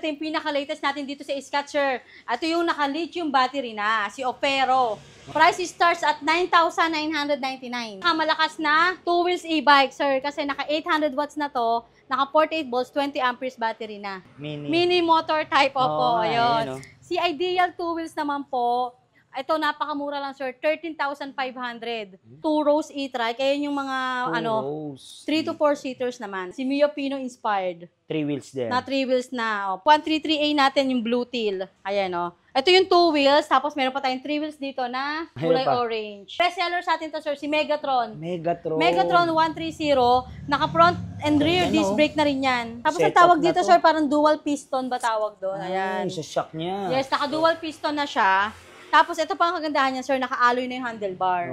Ito yung pinaka-latest natin dito sa Scotcher. Ito yung naka-lithium battery na, si Opero. Price starts at 9,999. Malakas na 2 wheels e-bike, sir. Kasi naka 800 watts na to. Naka 48 volts, 20 amperes battery na. Mini motor type po. Ayun. Si Ideal 2 wheels naman po. Ito, napakamura lang, sir. 13,500. 2 rows e-trike. Kaya yung mga, 3 to 4 seaters naman. Si Mio Pino inspired. 3 wheels din. Na 3 wheels na. 133A natin yung blue teal. Ayan, Ito yung 2 wheels. Tapos meron pa tayong 3 wheels dito na kulay orange. Best seller sa atin to, sir, si Megatron. Megatron 130. Naka front and rear disc brake na rin yan. Tapos ang tawag dito, sir, parang dual piston ba tawag doon? Ayan. Sa shock niya. Yes, naka dual piston na siya. Tapos, ito pa ang kagandahan niya, sir, naka-alloy na yung handlebar.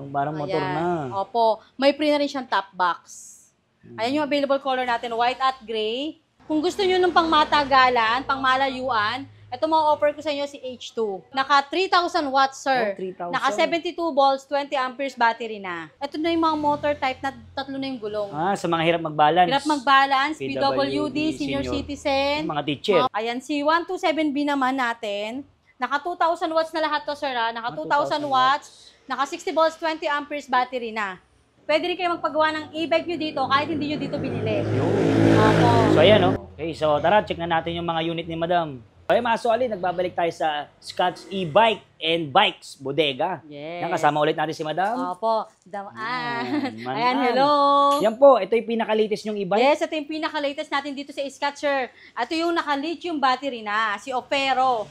Parang motor na. Opo. May free na rin siyang top box. Ayan yung available color natin, white at gray. Kung gusto nyo ng pangmatagalan, pangmalayuan, ito ma-offer ko sa inyo si H2. Naka 3,000 watts, sir. 3,000. Naka 72 volts, 20 amperes battery na. Ito na yung mga motor type na tatlo na yung gulong. Sa mga hirap mag-balance. Hirap mag-balance, PWD, senior citizen. Mga teacher. Ayan, si 127B naman natin. Naka 2,000 watts na lahat to, sir. Naka 2,000 watts, naka 60 volts, 20 amperes battery na. Pwede rin kayo magpagawa ng e-bike nyo dito kahit hindi nyo dito binili. So, ayan, Okay, so tara, check na natin yung mga unit ni Madam. Okay, mga suali, nagbabalik tayo sa Scotch e-bike and bikes bodega. Yes. Yan, kasama ulit natin si Madam. Opo. Ayan, hello. Yan po, ito yung pinaka-latest yung e-bike. Yes, ito yung pinaka-latest natin dito sa Scotcher. Ito yung naka-lithium battery na, si Opero.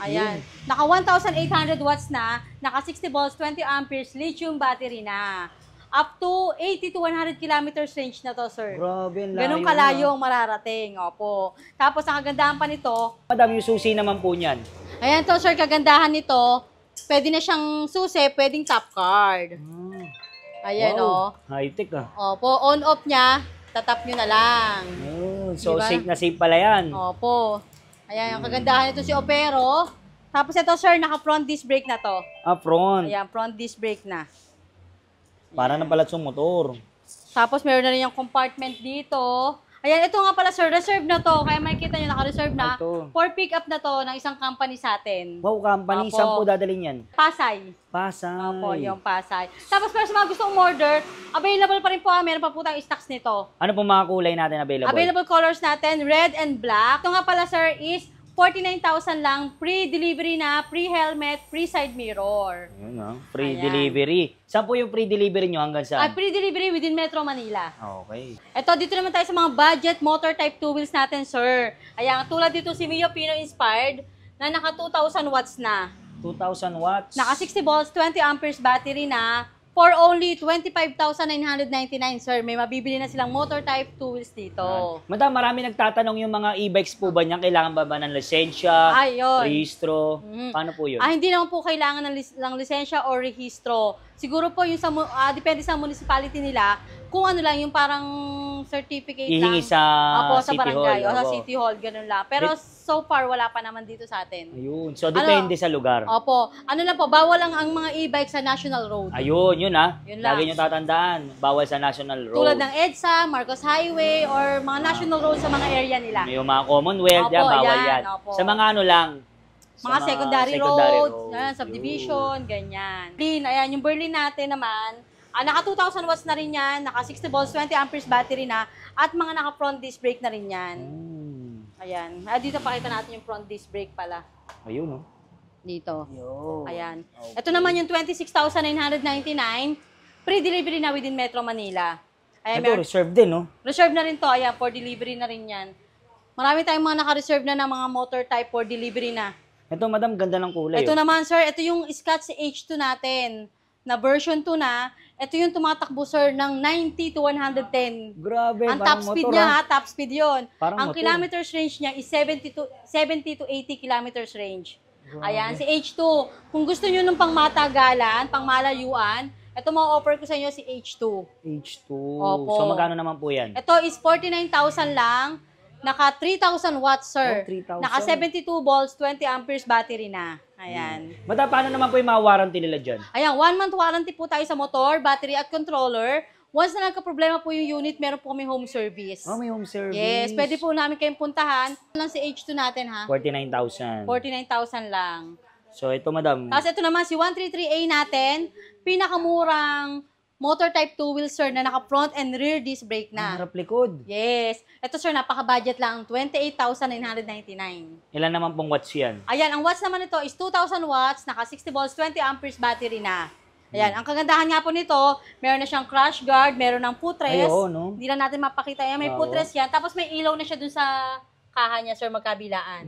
Ayan. Naka 1,800 watts na, naka 60 volts, 20 amperes, lithium battery na. Up to 80 to 100 kilometers range na to, sir. Grabe, layo. Ganun kalayo ang mararating. Opo. Tapos, ang kagandahan pa nito, Madam, yung susi naman po niyan. ayan to, sir, kagandahan nito, pwede na siyang susi, pwedeng top card. Ayan, High-tech, Opo, on-off niya, tatap nyo na lang. So, Diba? safe na safe pala yan. Opo. Ayan, ang kagandahan nito si Opero. Tapos ito, sir, naka-front disc brake na to. Front. Ayan, front disc brake na. Para ng palat yung motor. Tapos meron na rin yung compartment dito. Ayan, ito nga pala, sir, reserve na to. Kaya makikita nyo, naka-reserve na. For pick up na to ng isang company sa atin. Wow, company. Opo. Saan po dadalhin yan? Pasay. Opo, yung Pasay. Tapos pero sa mga gustong order, available pa rin po. Meron pa po tayong stocks nito. Ano po mga kulay natin available? Available colors natin, red and black. Ito nga pala, sir, is 49,000 lang, free delivery na, free helmet, free side mirror. Ayun, free delivery. Saan po yung free delivery nyo hanggang saan? Free delivery within Metro Manila. Okay. Ito, dito naman tayo sa mga budget motor type 2 wheels natin, sir. Ayan, tulad dito si Mio Pino inspired na naka 2,000 watts na. 2,000 watts. Naka 60 volts, 20 amperes battery na. For only 25,999, sir. May mabibili na silang motor type 2 wheels dito. Madam, marami nagtatanong yung mga e-bikes po ba niyan? Kailangan ba ng lisensya, rehistro? Paano po yun? Hindi naman po kailangan ng lisensya o rehistro. Siguro po yung depende sa municipality nila, kung ano lang, yung parang certificate Ihingi lang. sa sa City barangay Hall. o sa City Hall, ganun lang. Pero so far, wala pa naman dito sa atin. Ayun. So, depende sa lugar. Opo. Ano lang po, bawal lang ang mga e-bike sa National Road. Ayun, yun Yun lang. Lagi nyo tatandaan. Bawal sa National Road. Tulad ng EDSA, Marcos Highway, or mga National Road sa mga area nila. Yung mga Commonwealth, Opo, bawal yan. Opo. Sa mga ano lang. Mga secondary roads, subdivision, ganyan. Berlin, ayan, yung Berlin natin naman, naka 2,000 watts na rin yan, naka 60 volts, 20 amperes battery na, at mga naka front disc brake na rin yan. Ayan. Dito pakita natin yung front disc brake pala. Ayun, Dito. Ayan. Okay. Ito naman yung 26,999, free delivery na within Metro Manila. Ayan, ito, reserve din, no? Reserve na rin to, ayan, for delivery na rin yan. Marami tayong mga naka-reserve na ng mga motor type for delivery na. Ito, madam, ganda ng kulay. Ito naman, sir, ito yung Scotch H2 natin, na version 2 na. Ito yung tumatakbo, sir, ng 90 to 110. Grabe, ang top speed niya, top speed yun. Ang motor. kilometers range niya is 70 to 80 kilometers range. Grabe. Ayan, si H2. Kung gusto nyo ng pangmatagalan, pangmalayuan, ito ma-offer ko sa inyo si H2. H2. Opo. So, magkano naman po yan? Ito is 49,000 lang. Naka 3,000 watts, sir. 3,000. Naka 72 volts, 20 amperes battery na. Ayan. Madam, paano naman po yung mga warranty nila dyan? Ayan, 1 month warranty po tayo sa motor, battery at controller. Once na nagka-problema po yung unit, meron po kami home service. Oh, may home service. Yes, pwede po namin kayong puntahan. Ano lang si H2 natin ha? 49,000. 49,000 lang. So, ito, madam. Tapos ito naman, si 133A natin, pinakamurang motor type 2 wheel, sir, na naka-front and rear disc brake na. Harap likod. Yes. Ito, sir, napaka-budget lang. 28,999. Ilan naman pong watts yan? Ayan, ang watts naman nito is 2,000 watts, naka 60 volts, 20 amperes battery na. Ayan, ang kagandahan nga po nito, meron na siyang crash guard, meron ng footrest. Ay, oo, no? Hindi na natin mapakita. Ayan, may Oo. footrest yan. Tapos may ilaw na siya dun sa kaha niya, sir, magkabilaan.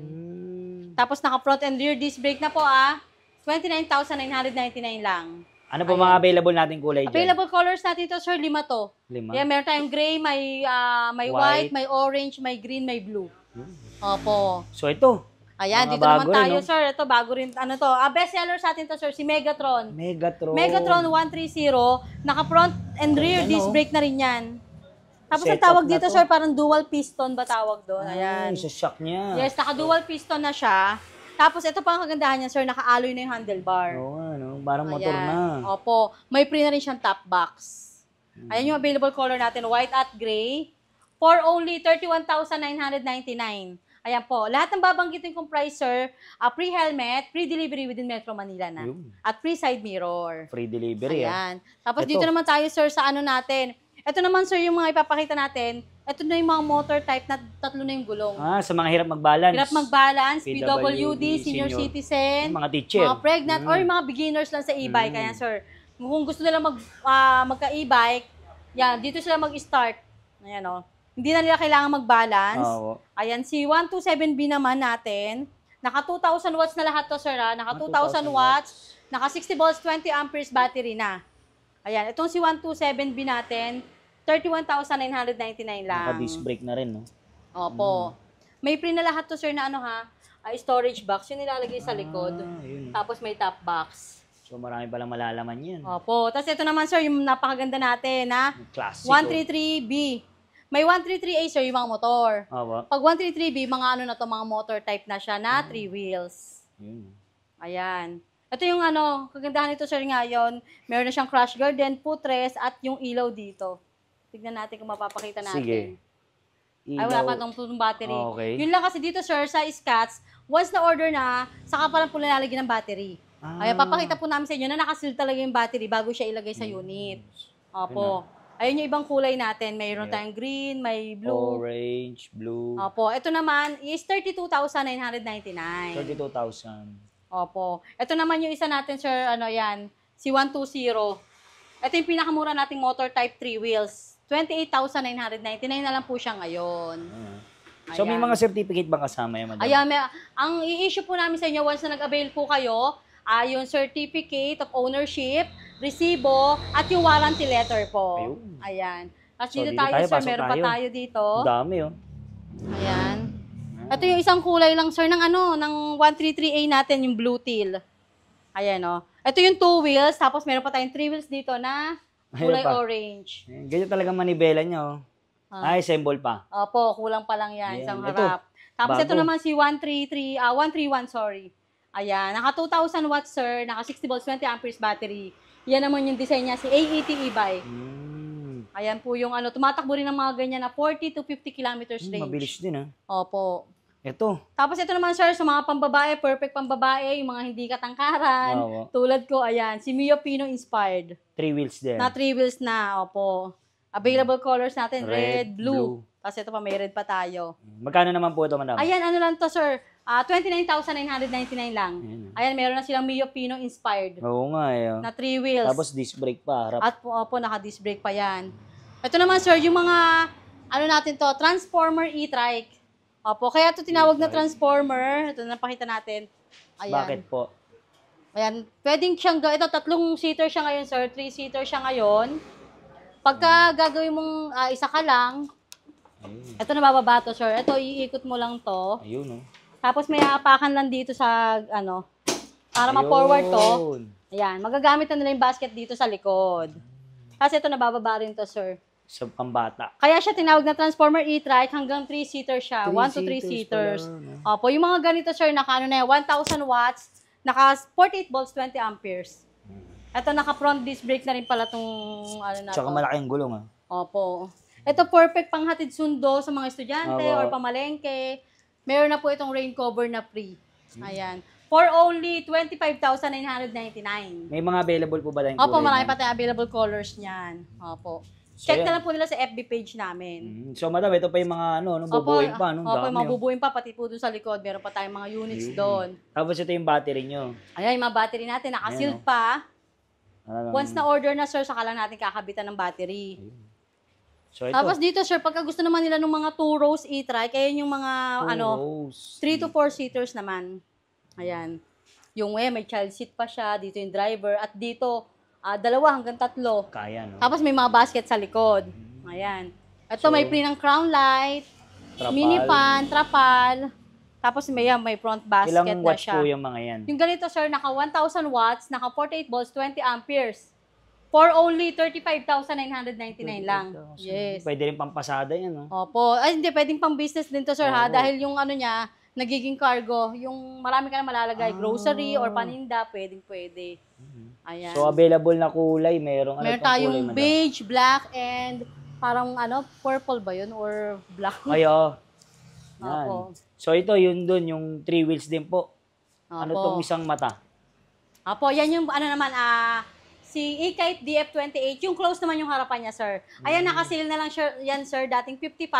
Tapos naka front and rear disc brake na po 29,999 lang. Ano po mga available nating kulay dyan? Available colors natin ito, sir, 5 to. 5. Yeah, meron tayong gray, may white, may orange, may green, may blue. Opo. So, ito. Ayan, Mga dito naman bago rin, tayo, no? sir. Ito, bago rin. Ano to? Best seller sa atin to, sir, si Megatron. Megatron. Megatron 130, naka-front and rear Ayan, disc oh. brake na rin yan. Tapos ang Setup tawag na dito, to. sir, parang dual piston ba tawag doon? Ayan. Ay, sa shock niya. Yes, naka-dual piston na siya. Tapos ito pa ang kagandahan niya, sir, naka-alloy na yung handlebar. Oo, ano, parang motor Ayan. na. Opo. May pre na rin siyang top box. Ayan yung available color natin, white at gray. For only 31,999. Ayan po. Lahat ng babanggitin kong price, sir, free helmet, free delivery within Metro Manila na. Yun. At free side mirror. Free delivery, Ayan. Tapos Ito. dito naman tayo, sir, sa ano natin. Ito naman, sir, yung mga ipapakita natin. Ito na yung mga motor type na tatlo na yung gulong. Sa mga hirap mag-balance. Hirap mag-balance, PWD, PWD, senior citizen, Mga teacher. mga pregnant, or yung mga beginners lang sa e-bike. Kaya, sir, kung gusto nila magka-e-bike, yan, dito sila mag-start. Ayan, o. Hindi na nila kailangan mag-balance. Oo. Ayan, si 127B naman natin. Naka 2,000 watts na lahat to, sir, ha? Naka 2,000 watts, naka 60 volts, 20 amperes battery na. Ayan, itong si 127B natin, 31,999 lang. Naka-disc brake na rin, no? Opo. May pre na lahat to, sir, na ano ha, storage box, yung nilalagay sa likod. Yun. Tapos may top box. So, marami palang malalaman yan. Opo. Tapos ito naman, sir, yung napakaganda natin, ha? Classic. 133B. May 133A, sir, yung mga motor. Oo. Pag 133B, mga ano na to, mga motor type na siya na 3 wheels. Yun. Ayan. Ito yung ano, kagandahan nito, sir, ngayon. Meron na siyang crash guard, then footrest, at yung ilaw dito. Tignan natin kung mapapakita natin. Sige. Ay, wala pa itong battery. Okay. Yun lang kasi dito, sir, sa Scats, once na order na, saka pa lang po nilalagyan ng battery. Ay, papakita po namin sa inyo na nakasil talaga yung battery bago siya ilagay sa unit. Opo. Ayun yung ibang kulay natin. Mayroon tayong green, may blue. Orange, blue. Opo. Ito naman is 32,999. 32,000. Opo. Ito naman yung isa natin, sir, ano yan, si 120. Ito yung pinakamura nating motor type 3 wheels. 28,999 na lang po siya ngayon. So, may Ayan. mga certificate bang kasama yan, madam? Ayan, ang i-issue po namin sa inyo once na nag-avail po kayo, yung certificate of ownership, resibo, at yung warranty letter po. Ayun. Ayan. At So, dito dito tayo, tayo, sir, pasok meron pa tayo. tayo dito. Ang dami, oh. Ayan. Ito yung isang kulay lang, sir, ng ano, ng 133A natin, yung blue teal. Ayan, oh. Ito yung 2 wheels, tapos meron pa tayong 3 wheels dito na kulay Ayun pa. orange. Ganyan talaga manibela niya, oh. Ay, symbol pa. Opo, kulang pa lang yan, Ayan. isang Ito, harap. Tapos ito bago. naman si 131, sorry. Ayan, naka 2,000 watts, sir, naka 60 volts, 20 amperes battery. Yan naman yung design niya, si AET e-bike. Ayan po yung ano, tumatakbo rin ng mga ganyan na 40 to 50 kilometers range. Mabilis din, ah. Opo. Ito. Tapos ito naman, sir, sa mga pambabae, perfect pambabae, yung mga hindi katangkaran. Oo. Tulad ko, ayan, si Mio Pino inspired. 3 wheels din. Na 3 wheels na, opo. Available colors natin, Red, red, blue. blue. Tapos ito pa, may red pa tayo. Magkano naman po ito, madam? Ayan, ano lang to, sir. 29,999 lang. Ayan, meron na silang Mio Pino inspired. Oo nga, eh. Oh. Na 3 wheels. Tapos disc brake pa, harap. At po, naka-disc brake pa yan. Ito naman, sir, yung mga, ano natin to, Transformer e-trike. Opo, kaya ito tinawag na Transformer. Ito, napakita natin. Ayan. Bakit po? Ayan, pwedeng siyang, ito, 3-seater siya ngayon, sir. 3-seater siya ngayon. Pagka gagawin mong isa ka lang, ito nabababa to, sir. Ito, iikot mo lang to. Ayun, oh. Tapos may hapakan lang dito sa, ano, para ma-forward to. Ayun. Ayan, magagamit na nila yung basket dito sa likod. Kasi ito, nabababa rin to, sir. Sa pambata. Kaya siya tinawag na Transformer e-trike, hanggang 3-seater siya. 1 to 3 seaters. Opo, yung mga ganito, sir, naka ano na yan, 1,000 watts, naka 48 volts, 20 amperes. Ito, naka-front disc brake na rin pala itong ano na Tsaka to. malaking gulong ah. Opo. Ito, perfect panghatid sundo sa mga estudyante Opo. or pamalengke. Meron na po itong rain cover na free. Ayan. For only 25,999. May mga available po ba tayong Opo, kulay marami na? pa tayong available colors niyan. Opo. So, Check yan. na lang po nila sa FB page namin. So, madam, ito pa yung mga bubuuin pa, no? Opo, Dami, mga oh. bubuuin pa, pati po doon sa likod. Meron pa tayong mga units doon. Tapos ito yung battery nyo. Ayan, yung mga battery natin, naka-sealed Ayan, pa. Ano, Once na order na, sir, saka lang natin kakabitan ng battery. So, ito. Tapos dito, sir, pagka gusto naman nila ng mga 2 rows e-try, kaya yung mga, 3 to 4 seaters naman. Ayan. Yung may child seat pa siya, dito yung driver, at dito, 2 hanggang 3. Kaya, no? Tapos may mga basket sa likod. Ayan. Ito, So, may free ng crown light, Trapal. mini fan, trapal. Tapos may front basket Ilang na watts siya. po yung mga yan? Yung ganito, sir, naka 1,000 watts, naka 48 volts, 20 amperes. For only 35,999 lang. 38,000. Yes. Pwede rin pampasada yan, no? Opo. Ay, hindi, pwedeng pang business din to, sir, ha? Oo. Dahil yung ano niya, nagiging cargo, yung marami ka na malalagay, grocery or paninda, pwede. Ayan. So, available na kulay. Merong Meron pang tayong kulay, madam? beige, black, and parang purple ba yun? Or black? Ay, oh. Yan. Opo. So, ito, yun dun, yung 3 wheels din po. Ano Opo. tong isang mata? Apo, yan yung naman, si E-Kite DF28, yung close naman yung harapan niya, sir. Ayan, naka-sale na lang yan, sir, dating 55.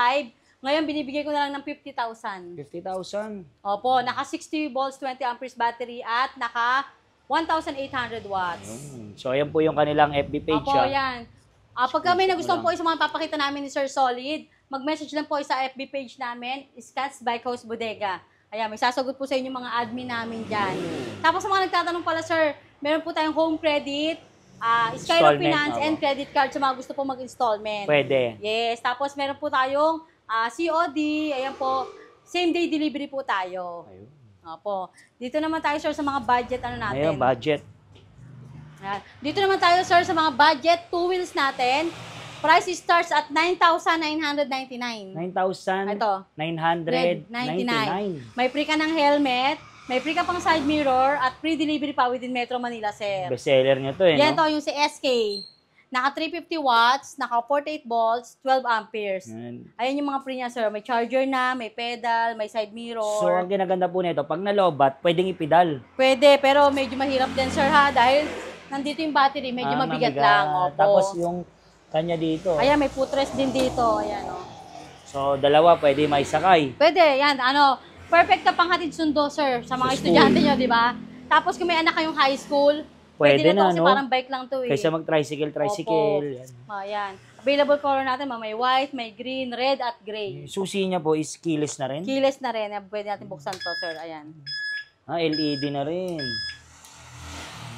Ngayon, binibigay ko na lang ng 50,000. 50,000. Opo, naka 60 volts, 20 amperes battery at naka 1,800 watts. So, ayan po yung kanilang FB page. Opo, yan. Pagka may nagustuhan po sa mga papakita namin ni Sir Solid, mag-message lang po sa FB page namin, Scats Bike House Bodega. Ayan, may sasagot po sa inyo mga admin namin dyan. Tapos sa mga nagtatanong pala, sir, meron po tayong home credit, Skyro Installment, Finance, opo. and credit card sa mga gusto po mag-installment. Pwede. Yes, tapos meron po tayong COD, ayan po, same day delivery po tayo. Ayun. Opo. Dito naman tayo, sir, sa mga budget natin. Ayun, budget. Ayan. Dito naman tayo, sir, sa mga budget 2 wheels natin. Price starts at 9,999. 9,999. May free ka ng helmet, may free ka pang side mirror, at free delivery pa within Metro Manila, sir. Bestseller nyo to eh, Yan no? to, yung si SK. Naka 350 watts, naka 48 volts, 12 amperes. Yan. Ayan yung mga free niya, sir. May charger na, may pedal, may side mirror. So, ang ginaganda po nito, pag nalobat, pwedeng ipidal. Pwede, pero medyo mahirap din, sir, ha? Dahil nandito yung battery, medyo mabigat lang. Opo. Tapos yung kanya dito. Ayan, may footrest din dito. Ayan, oh. So, dalawa, pwede may sakay. Pwede, yan. Perfect ka pang hatid sundo, sir, sa mga Sa estudyante school. nyo, di ba? Tapos kung may anak kayong high school, Pwede na to na, kasi no? parang bike lang to, eh. Kaysa mag-tricycle. Opo. Yan. Ayan. Available color natin, may white, may green, red, at gray. Yung susi niya po is keyless na rin. Keyless na rin. Pwede natin buksan to, sir. Ayan. LED na rin.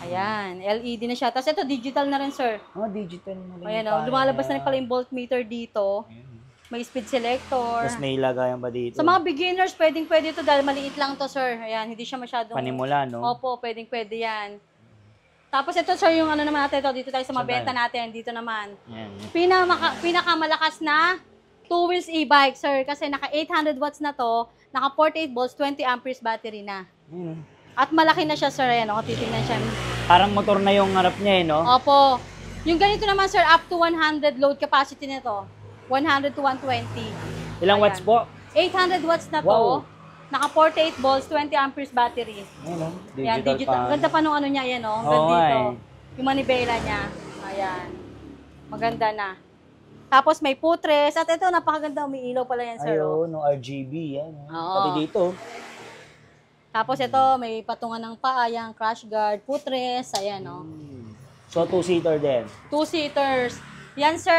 Ayan. LED na siya. Tapos ito, digital na rin, sir. Digital na rin. Ayan, oh. Lumalabas na rin pala yung voltmeter dito. May speed selector. Tapos may ilagayan ba dito? Sa mga beginners, pwede ito dahil maliit lang to, sir. Ayan, hindi siya masyadong... Panimula, no? Opo, pwede yan. Tapos ito, sir, yung naman natin ito. Dito tayo sa mga Saan benta tayo? natin. Dito naman. Yan. Pinakamalakas na 2 wheels e-bike, sir. Kasi naka 800 watts na to. Naka 48 volts, 20 amperes battery na. Yan. At malaki na siya, sir. Ayan, kung titingnan siya. Parang motor na yung harap niya, eh, no? Opo. Yung ganito naman, sir, up to 100 load capacity nito. 100 to 120. Ilang Ayan. watts po? 800 watts na to. Wow. Naka 48 volts, 20 amperes battery. Ayan, no? Ayan, Digital pa. Ganda pa nung ano niya, yan, oh. Oo, Ganda dito. eh. Yung manibela niya. Ayan. Maganda na. Tapos may footrest. At ito, napakaganda. Umiilaw pala yan, sir. Oh. Ayun, no, RGB. Yan. Oo. Pati dito. Tapos ito, may patungan ng paa, yan, crash guard, footrest. Ayan, oh. So, 2-seater din. 2-seaters. Yan, sir,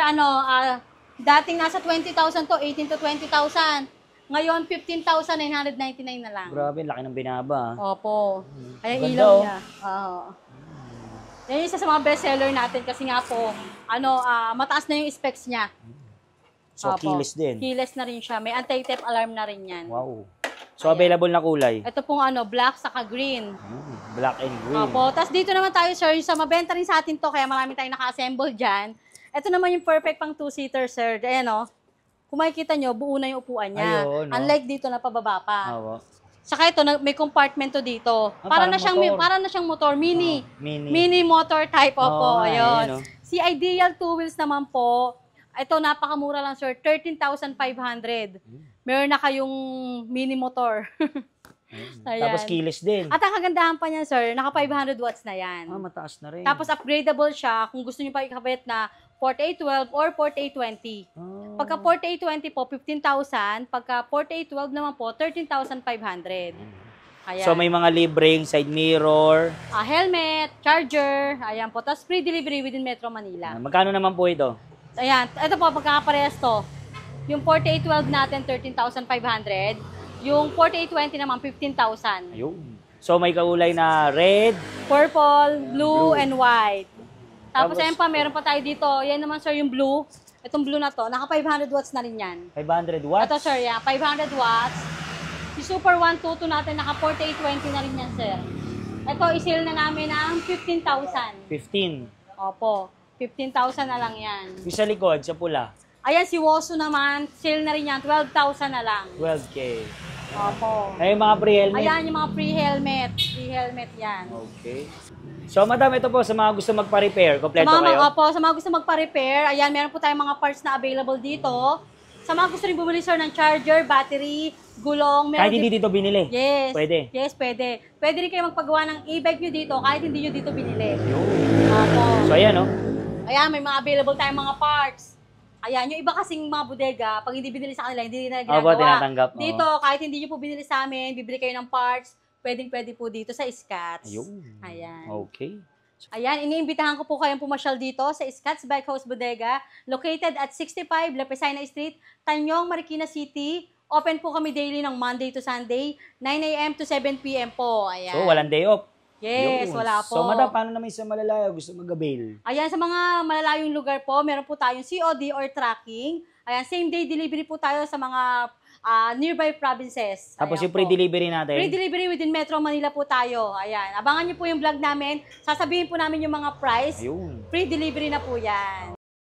dating nasa 20,000 to, 18 to 20,000. Ngayon, 15,999 na lang. Grabe, laki ng binaba. Opo. Ay, Ganda, ilaw oh. niya. Oo. Yan yung isa sa mga bestseller natin kasi nga po, mataas na yung specs niya. So, Opo. keyless din. Keyless na rin siya. May anti-theft alarm na rin yan. Wow. So, available na kulay. Ito pong black saka green. Black and green. Opo. Tapos dito naman tayo, sir, sa mabenta rin sa atin to, kaya marami tayong naka-assemble dyan. Ito naman yung perfect pang 2-seater, sir. Ayan, o. Kung makikita nyo, buo na yung upuan niya. Ayun, no? Unlike dito na pababa pa. Oo. Saka ito, may compartment to dito. Ah, parang motor. Para na siyang motor, mini. Mini. Mini motor type po. ayun, Ayun. Si Ideal 2 wheels naman po, ito napakamura lang sir, 13,500. Meron na kayong mini motor. Ayan. Tapos keyless din. At ang kagandahan pa niyan sir, naka 500 watts na yan. Mataas na rin. Tapos upgradable siya kung gusto niyo pa ikabit na 4812 or 4820. Pagka 4820 po, 15,000. Pagka 4812 naman po, 13,500. Ayan. So may mga libreng side mirror. Helmet, charger, ayan po. Tapos free delivery within Metro Manila. Magkano naman po ito? Ayan, ito po, pagkakaparehas to. Yung 4812 natin, 13,500. Yung 4820 naman, 15,000. Ayun. So may kaulay na red. Purple, blue, and white. Tapos, Tapos ayan pa, meron pa tayo dito. Yan naman, sir, yung blue. Itong blue na to, naka 500 watts na rin yan. 500 watts. Ito, sir, yan, 500 watts. Si Super 122 natin, naka 4820 na rin yan, sir. Ito, isil na namin ng 15,000. 15. Opo, 15,000 na lang yan. Yung sa likod, sa pula. Ayan, si Wosu naman, sale na rin yan, 12,000 na lang. 12K. Opo. Ay, yung mga pre-helmet. Ayan, yung mga pre-helmet. Pre-helmet yan. Okay. So, madam, ito po sa mga gusto magpa-repair. Kompleto kayo? Opo, sa mga gusto magpa-repair, ayan, meron po tayong mga parts na available dito. Sa mga gusto rin bumili, sir, ng charger, battery, gulong. Kahit hindi dito binili? Yes. Pwede? Yes, pwede. Pwede rin kayo magpagawa ng e-bike nyo dito kahit hindi nyo dito binili. Yun. Opo. So, ayan, no? Ayan, may mga available tayong mga parts. Ayan, yung iba kasing mga bodega, pag hindi binili sa kanila, hindi na ginagawa. Opo, tinatanggap. Oo. Dito, kahit hindi nyo po binili sa amin, bibili kayo ng parts, pwede po dito sa Scats. Ayun. Ayan. Okay. Ayan, iniimbitahan ko po kayong pumasyal dito sa Scats Bike House Bodega, located at 65 La Pesina Street, Tanyong, Marikina City. Open po kami daily ng Monday to Sunday, 9 a.m. to 7 p.m. po. Ayan. So, walang day off. Yes, Yun. wala po. So, madam, paano naman sa malalayo gusto mag-avail? Ayan, sa mga malalayong lugar po, meron po tayong COD or tracking. Ayan, same day delivery po tayo sa mga nearby provinces. Tapos Ayan yung po. pre-delivery natin? Free delivery within Metro Manila po tayo. Ayan, abangan niyo po yung vlog namin. Sasabihin po namin yung mga price. Ayun. Free delivery na po yan.